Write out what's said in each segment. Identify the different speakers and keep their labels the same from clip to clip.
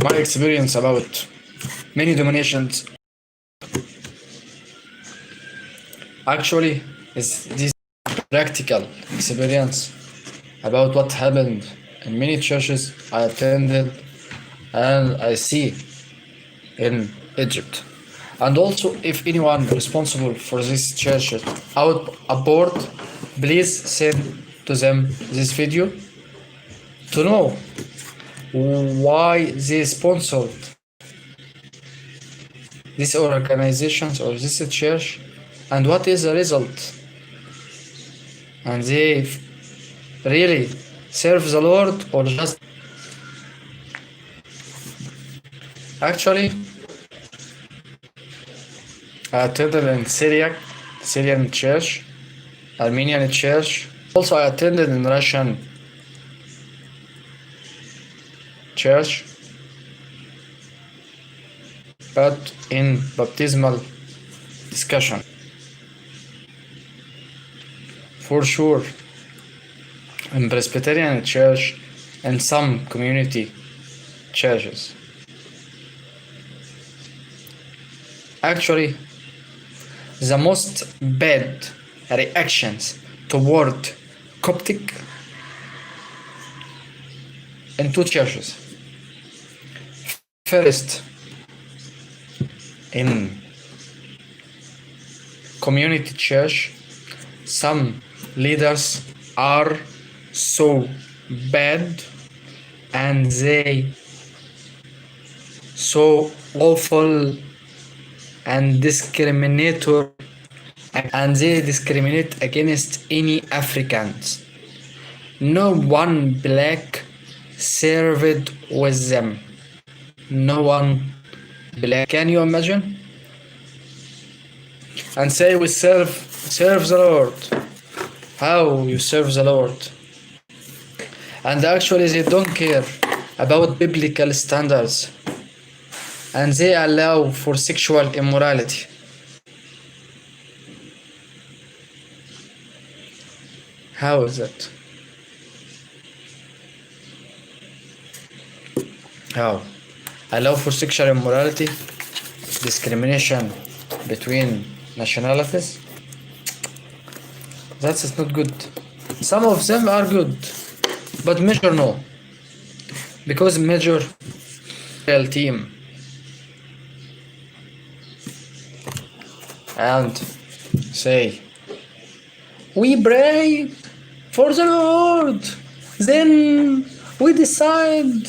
Speaker 1: my experience about many denominations actually is this practical experience about what happened in many churches I attended and I see in Egypt. And also, if anyone responsible for this church out aboard, please send to them this video to know why they sponsored these organizations or this church and what is the result. And they really serve the Lord or just actually I attended in Syrian church, Armenian church. Also I attended in Russian church, but in baptismal discussion. For sure, in Presbyterian church and some community churches. Actually, the most bad reactions toward Coptic in two churches. First, in community church, some leaders are so bad and they so awful and discriminatory, and they discriminate against any Africans. No one black served with them. No one black. Can you imagine? And say we serve the Lord. How you serve the Lord? And actually they don't care about biblical standards. And they allow for sexual immorality. How is that? How? Allow for sexual immorality, discrimination between nationalities? That is not good. Some of them are good, but major no. Because major team and say, we pray for the Lord, then we decide.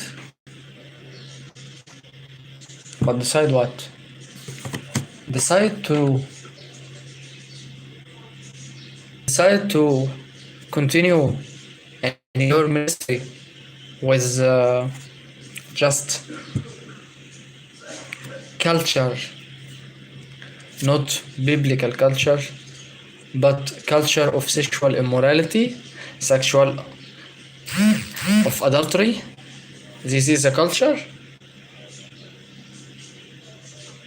Speaker 1: But decide what? Decide to continue in your ministry with just culture, not biblical culture, but culture of sexual immorality, sexual of adultery. This is a culture.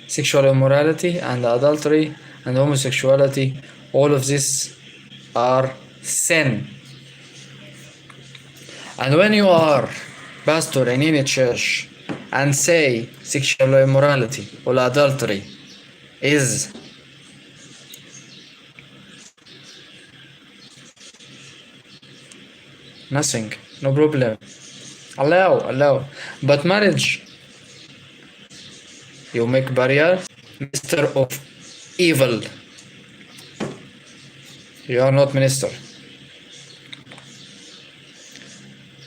Speaker 1: Sexual immorality and adultery and homosexuality, all of this are sin. And when you are pastor in any church and say sexual immorality or adultery is nothing, no problem, allow. But marriage, you make barrier, minister of evil. You are not minister.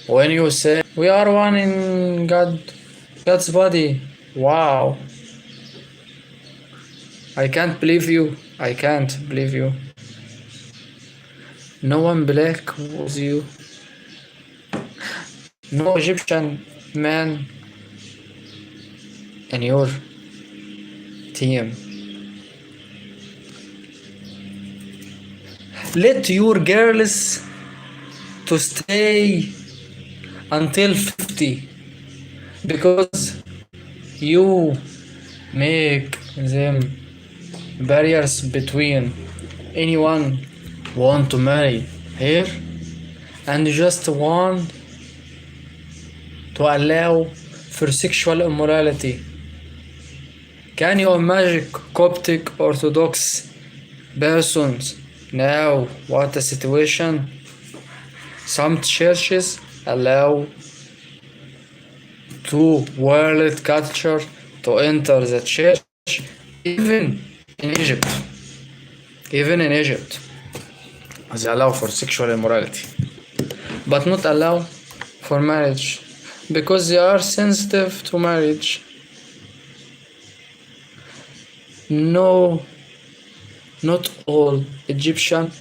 Speaker 1: When you say we are one in God's body, wow, I can't believe you. No one black was you. No Egyptian man in your team. Let your girls to stay until 50 because you make them barriers between anyone want to marry here, and you just want to allow for sexual immorality. Can you imagine Coptic Orthodox persons now? What a situation! Some churches allow to world culture to enter the church, even in Egypt. Even in Egypt, they allow for sexual immorality, but not allow for marriage because they are sensitive to marriage. No, not all Egyptians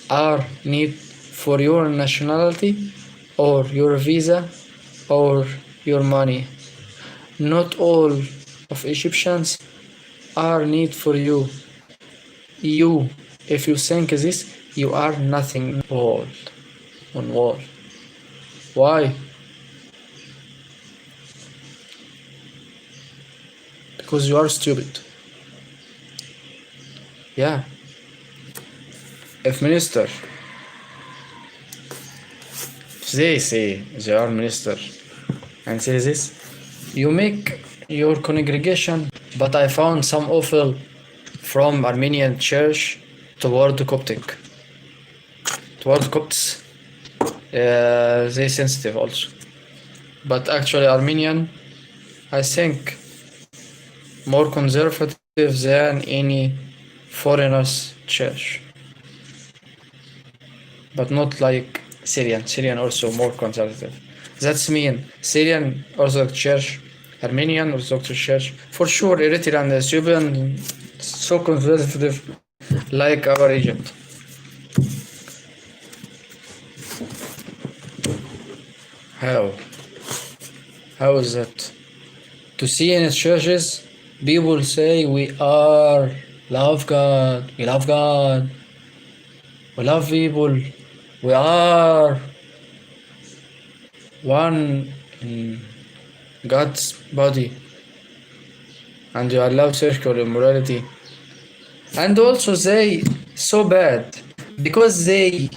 Speaker 1: are need for your nationality or your visa or your money. Not all of Egyptians are need for you. You, if you think this, you are nothing on wall. Why? Because you are stupid. Yeah. If minister, they say they are minister and say this, you make your congregation, but I found some awful from Armenian church toward Coptic. Toward Copts, they sensitive also. But actually Armenian, I think, more conservative than any foreigners church. But not like Syrian. Syrian also more conservative. That's mean Syrian Orthodox Church, Armenian Orthodox Church, for sure Eritrean and Ethiopian so conservative like our Egypt. How is that? To see in churches, people say we are love God, we love God, we love people, we are one in God's body, and you allow sexual immorality. And also they so bad because they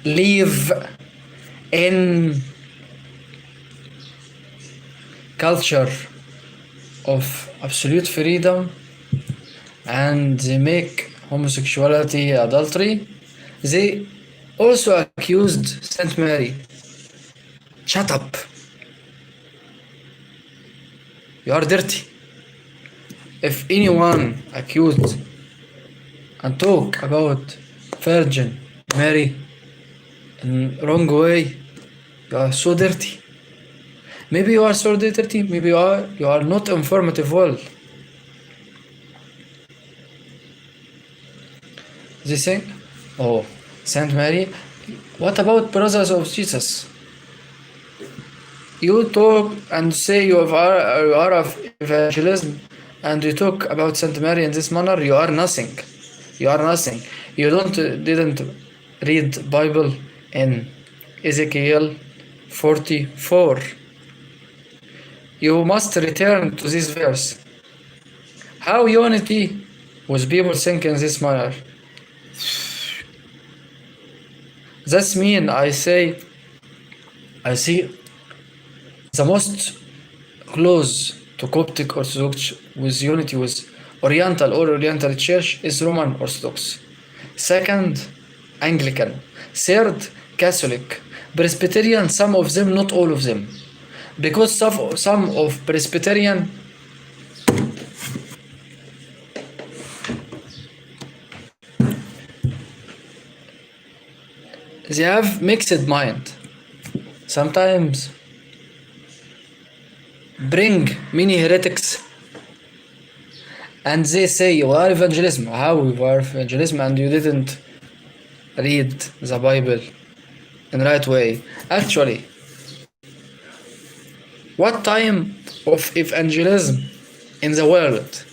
Speaker 1: live in culture of absolute freedom, and they make homosexuality adultery. They also accused Saint Mary. Shut up. You are dirty. If anyone accused and talk about Virgin Mary in wrong way, you are so dirty. Maybe you are so dirty, maybe you are not informative well. They think, oh, Saint Mary, what about brothers of Jesus? You talk and say you are of evangelism, and you talk about Saint Mary in this manner. You are nothing. You are nothing. You didn't read Bible in Ezekiel 44. You must return to this verse. How unity was people think in this manner? That's mean I see the most close to Coptic Orthodox with unity with Oriental Church is Roman Orthodox. Second, Anglican. Third, Catholic. Presbyterian, some of them, not all of them. Because some of Presbyterian they have mixed mind. Sometimes bring many heretics and they say you are evangelism. How you are evangelism and you didn't read the Bible in the right way? Actually, what time of evangelism in the world?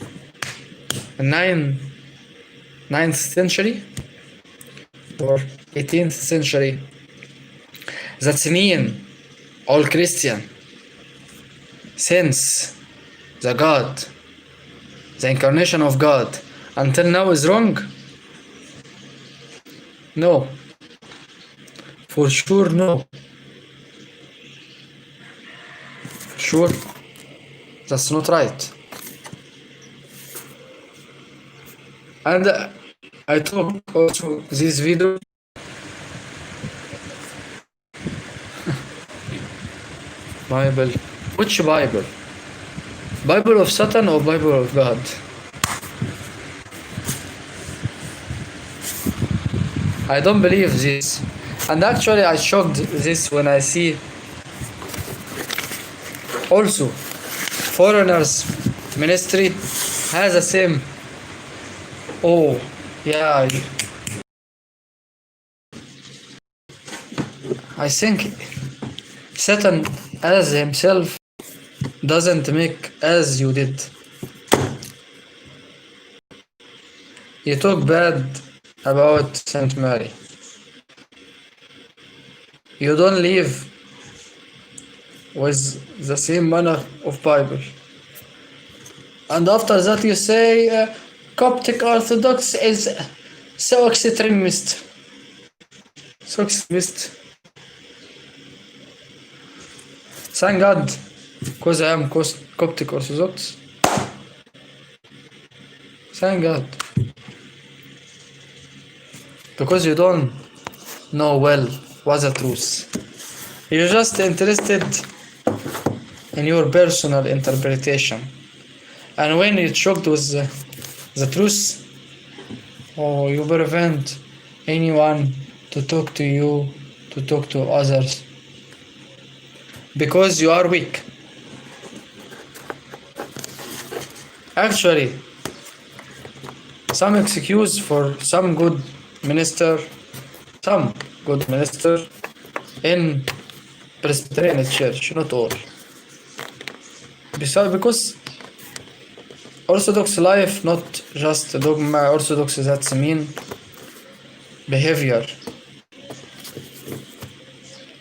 Speaker 1: 9th century or 18th century? That's mean all Christian since the God, the incarnation of God until now is wrong? No, for sure no. For sure That's not right. And I took also this video. Bible. Which Bible? Bible of Satan or Bible of God? I don't believe this. And actually I shocked this when I see also foreigners ministry has the same. Oh yeah, I think Satan as himself doesn't make as you did. You talk bad about Saint Mary. You don't live with the same manner of Bible. And after that you say Coptic Orthodox is so extremist. So extremist. Thank God, because I am Coptic Orthodox. Thank God. Because you don't know well what's the truth. You're just interested in your personal interpretation. And when you're shocked with the truth, oh, you prevent anyone to talk to you, to talk to others. Because you are weak. Actually, some excuse for some good minister in Presbyterian Church, not all. Besides, because Orthodox life, not just dogma, Orthodox that's mean behavior.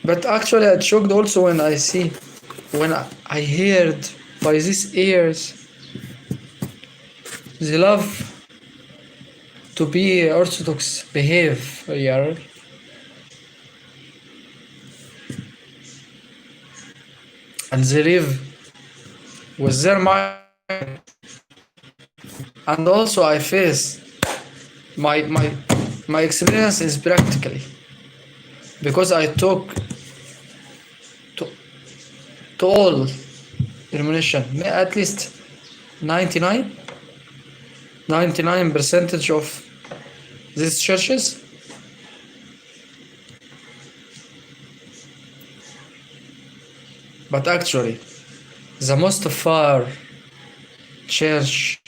Speaker 1: But actually I shocked also when I heard by these ears, they love to be Orthodox behavior. And they live with their mind. And also I face my experience is practically, because I talk to all denomination, at least 99% of these churches. But actually, the most far church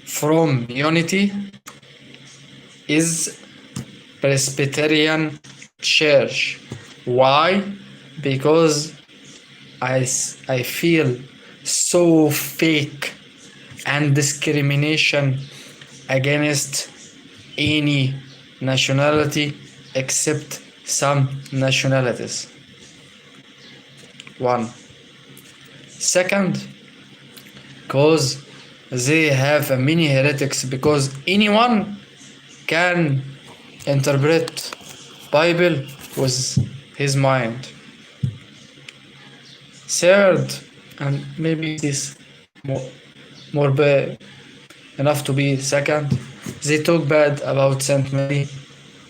Speaker 1: from unity is Presbyterian Church. Why? Because I feel so fake and discrimination against any nationality except some nationalities. One. Second, because they have many heretics, because anyone can interpret Bible with his mind. Third, and maybe this more enough to be second, they talk bad about Saint Mary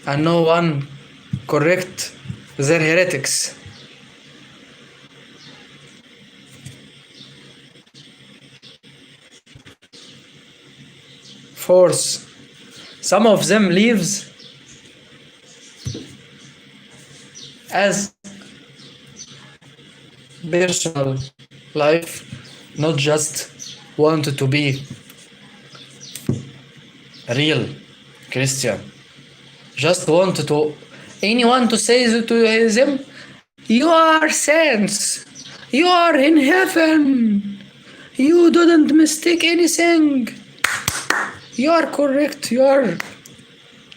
Speaker 1: and no one correct their heretics. Fourth, some of them lives as personal life, not just wanted to be real Christian. Just wanted to anyone to say to them, you are saints, you are in heaven, you didn't mistake anything, you are correct, you are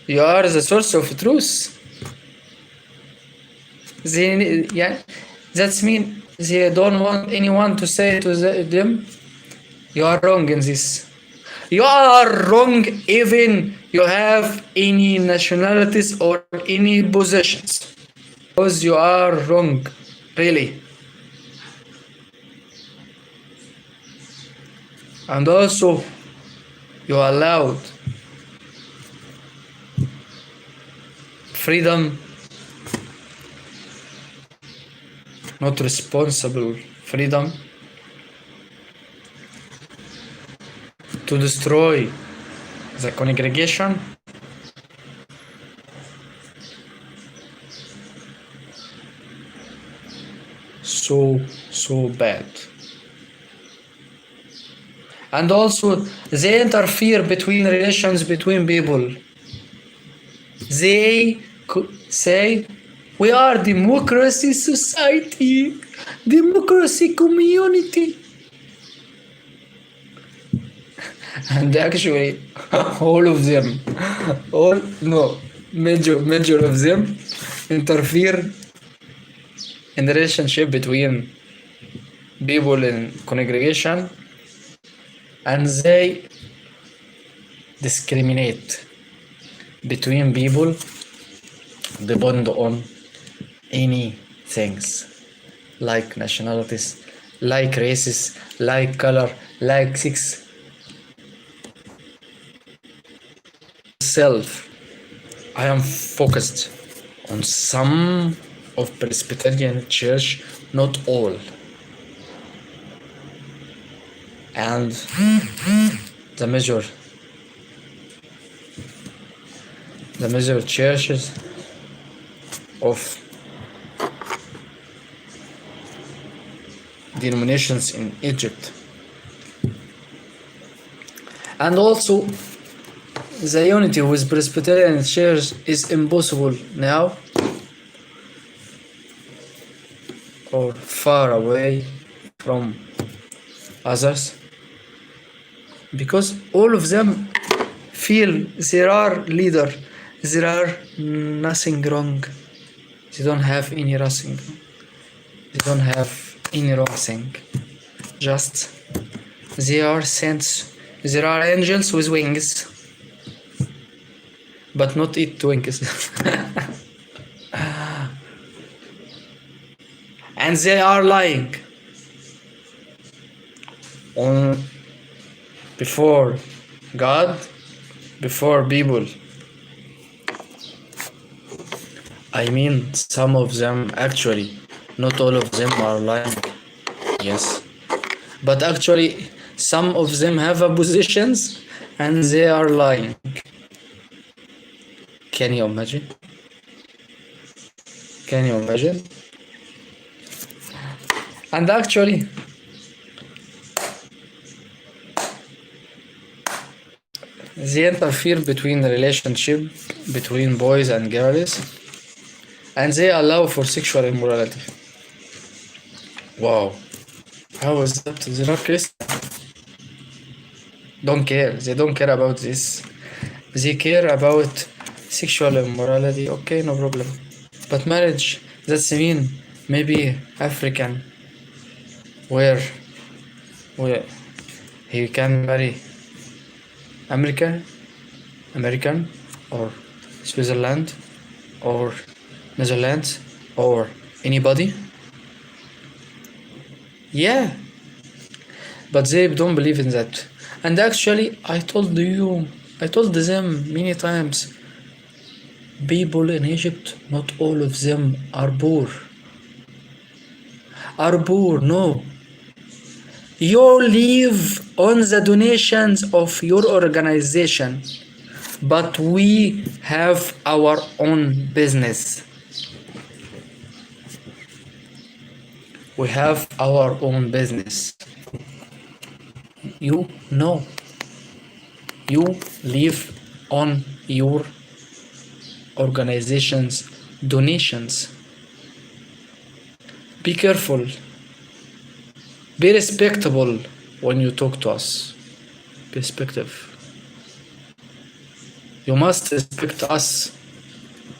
Speaker 1: the source of truth. That means they don't want anyone to say to them, you are wrong in this. You are wrong even you have any nationalities or any positions. Because you are wrong, really. And also you allowed freedom, not responsible freedom, to destroy the congregation so bad. And also they interfere between relations between people. They say we are democracy society, democracy community. And actually all of them, major of them interfere in the relationship between people in congregation, and they discriminate between people depend on any things like nationalities, like races, like color, like sex. I am focused on some of Presbyterian Church, not all. And the major churches of denominations in Egypt. And also the unity with Presbyterian Church is impossible now, or far away from others, because all of them feel there are leader, there are nothing wrong, they don't have any nothing, they don't have any wrong thing, just they are saints, there are angels with wings, but not eat Twinkies. And they are lying on before God, before people. I mean, some of them actually, not all of them are lying, yes, but actually some of them have a positions and they are lying. Can you imagine? Can you imagine? And actually they interfere between the relationship between boys and girls, and they allow for sexual immorality. Wow, how is that? They're not Christian. Don't care. They don't care about this. They care about sexual immorality. Okay, no problem. But marriage, that's mean maybe African, where he can marry American, or Switzerland, or Netherlands, or anybody. Yeah, but they don't believe in that. And actually, I told them many times, people in Egypt, not all of them are poor. No. You live on the donations of your organization, but we have our own business. We have our own business. You know. You live on your organization's donations. Be careful. Be respectable when you talk to us. Be respectful. You must respect us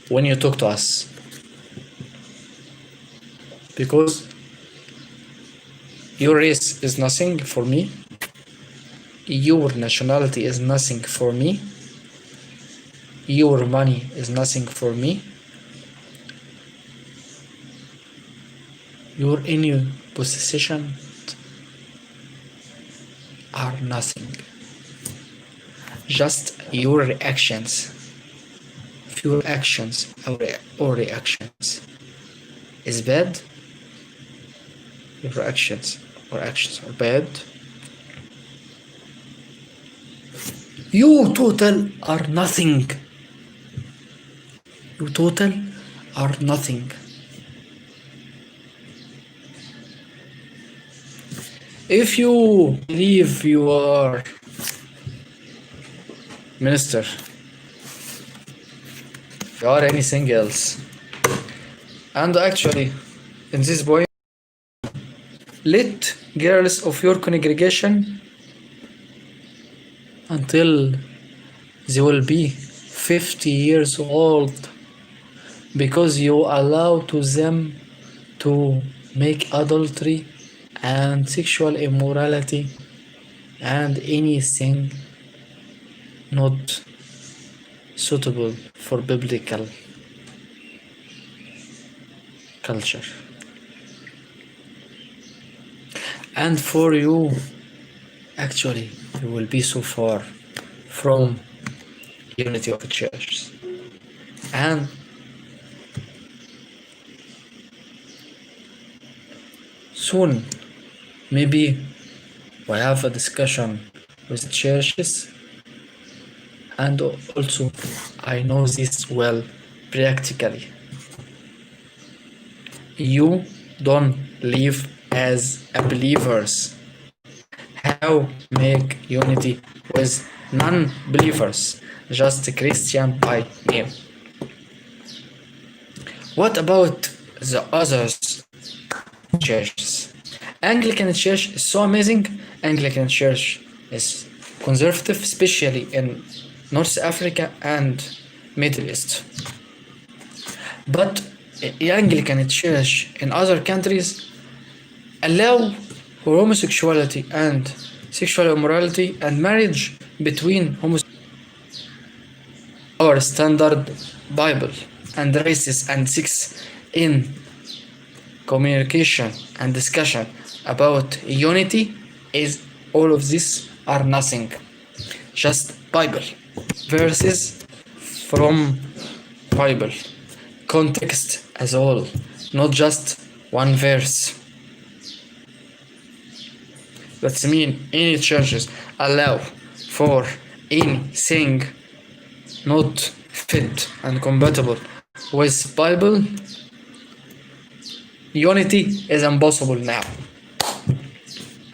Speaker 1: when you talk to us, because your race is nothing for me. Your nationality is nothing for me. Your money is nothing for me. Your any possession, are nothing. Just your reactions. If your actions or reactions is bad, your actions are bad, you total are nothing. You total are nothing. If you believe you are minister, you are anything else, and actually in this point, let girls of your congregation until they will be 50 years old, because you allow to them to make adultery and sexual immorality and anything not suitable for biblical culture. And for you, actually, you will be so far from unity of the church. And soon, maybe we have a discussion with the churches, and also I know this well practically. You don't live as a believers. How make unity with non-believers? Just Christian by name. What about the others churches? Anglican Church is so amazing. Anglican Church is conservative, especially in North Africa and Middle East. But Anglican Church in other countries allow for homosexuality and sexual immorality and marriage between homosexuals. Our standard Bible and races and sex in communication and discussion about unity is all of this are nothing. Just Bible. Verses from Bible. Context as all, not just one verse. That means any churches allow for anything not fit and compatible with Bible. Unity is impossible now.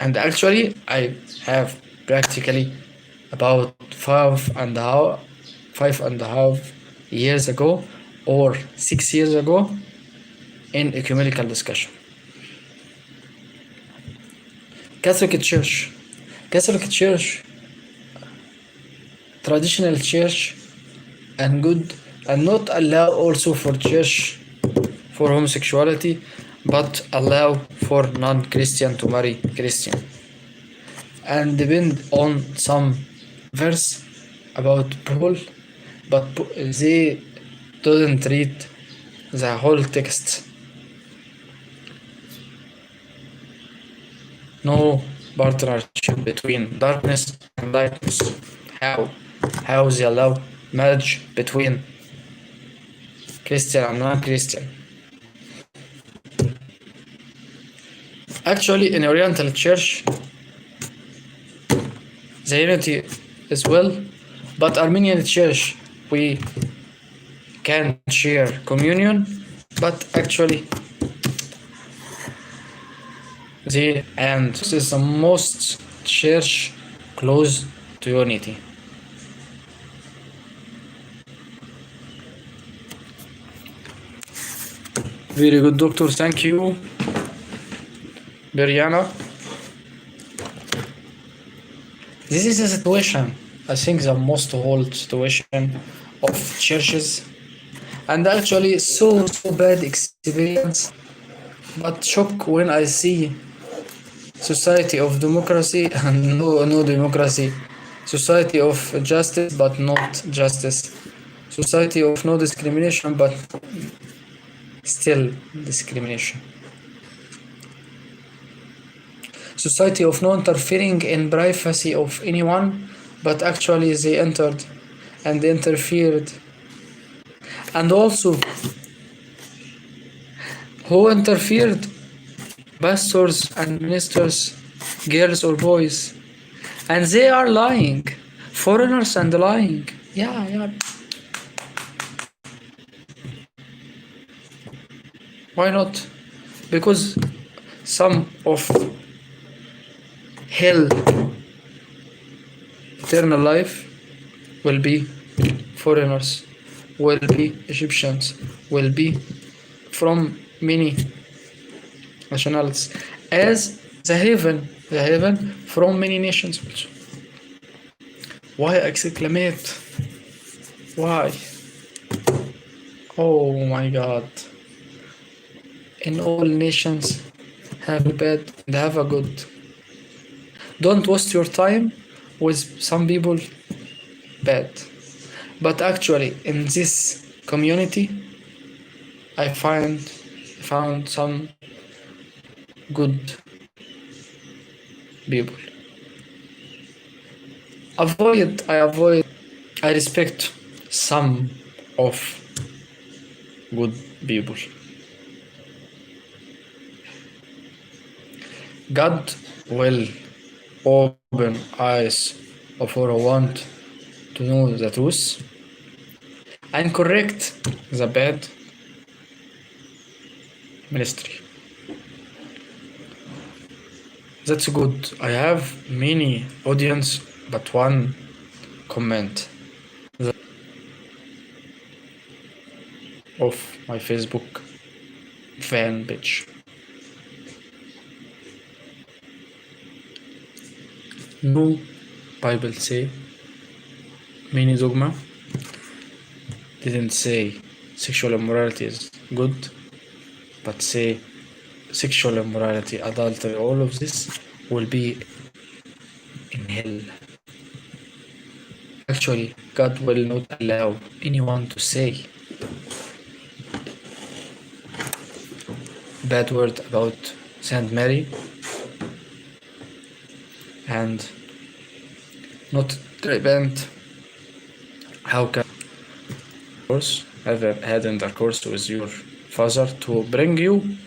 Speaker 1: And actually I have practically about 5.5 years ago or 6 years ago in ecumenical discussion. Catholic Church, traditional church and good, and not allow also for church for homosexuality, but allow for non-Christian to marry Christian, and depend on some verse about Paul, but they didn't read the whole text. No partnership between darkness and lightness. How they allow marriage between Christian and non-Christian? Actually, in Oriental Church, the unity is well, but Armenian Church, we can share communion, but actually and this is the most church close to unity. Very good, doctor. Thank you, Beriana. This is a situation, I think, the most whole situation of churches, and actually so bad experience, but shock when I see society of democracy and no democracy, society of justice but not justice, society of no discrimination but still discrimination. society of no interfering in privacy of anyone, but actually they entered and interfered. And also, who interfered? Pastors and ministers, girls or boys, and they are lying, foreigners and lying. Yeah. Why not? Because some of hell, eternal life, will be foreigners, will be Egyptians, will be from many nationalities, as the heaven from many nations also. Why exclamate? Why? Oh my God. In all nations have a bad and have a good. Don't waste your time with some people bad. But actually in this community I found some good people. I respect some of good people. God will open eyes of who want to know the truth and correct the bad ministry. That's good. I have many audience, but one comment of my Facebook fan page. No Bible say many dogma didn't say sexual immorality is good, but say sexual immorality, adultery, all of this will be in hell. Actually, God will not allow anyone to say bad word about Saint Mary and not repent. How can you have had intercourse with your father to bring you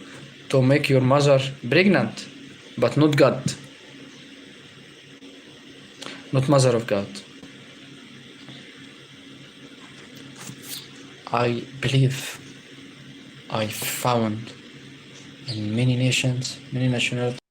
Speaker 1: to make your mother pregnant, but not God, not mother of God? I believe I found in many nations, many nationalities,